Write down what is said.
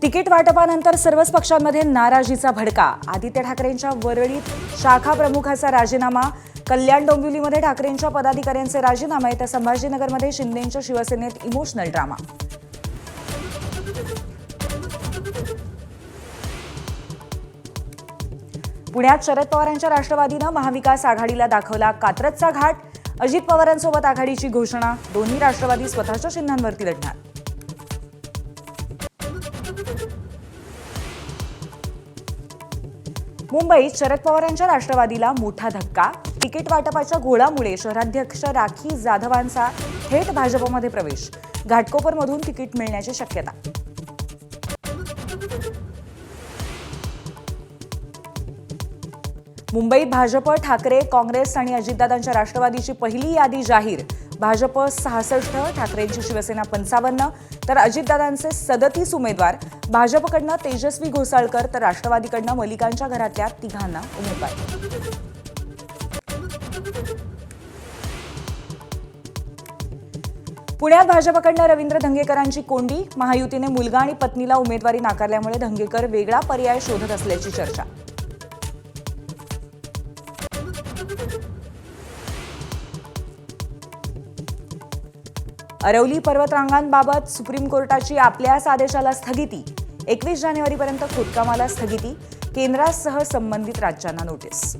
Ticket वाटपानंतर सर्वच पक्षांमध्ये नाराजीचा भडका. आदित्य ठाकरेंच्या वरळीत शाखा प्रमुखाचा राजीनामा, कल्याण डोंबिवलीमध्ये ठाकरेंच्या पदाधिकाऱ्यांचे राजीनामे, तर संभाजीनगरमध्ये शिंदेंच्या शिवसेनेत इमोशनल ड्रामा. पुण्यात शरद पवारांच्या राष्ट्रवादीनं महाविकास आघाडीला दाखवला कात्रजचा घाट. अजित पवारांसोबत आघाडीची घोषणा, दोन्ही राष्ट्रवादी स्वतःच्या चिन्हांवरती लढणार. मुंबईत शरद पवारांच्या राष्ट्रवादीला मोठा धक्का. तिकीट वाटपाच्या घोळामुळे शहराध्यक्ष राखी जाधवांचा थेट भाजपमध्ये प्रवेश. घाटकोपरमधून तिकीट मिळण्याची शक्यता. मुंबईत भाजप, ठाकरे, काँग्रेस आणि अजितदादांच्या राष्ट्रवादीची पहिली यादी जाहीर. भाजप 66, ठाकरेंची शिवसेना 55, तर अजितदादांचे 37 उमेदवार. भाजपकडनं तेजस्वी घोसाळकर, तर राष्ट्रवादीकडनं मलिकांच्या घरातल्या तिघांना उमेदवार. पुण्यात भाजपकडनं रवींद्र धंगेकरांची कोंडी. महायुतीने मुलगा आणि पत्नीला उमेदवारी नाकारल्यामुळे धंगेकर वेगळा पर्याय शोधत असल्याची चर्चा. अरवली पर्वतरांगांबाबत सुप्रीम कोर्टाची आपल्याच आदेशाला स्थगिती. 21 जानेवारीपर्यंत खोदकामाला स्थगिती. केंद्रासह संबंधित राज्यांना नोटीस.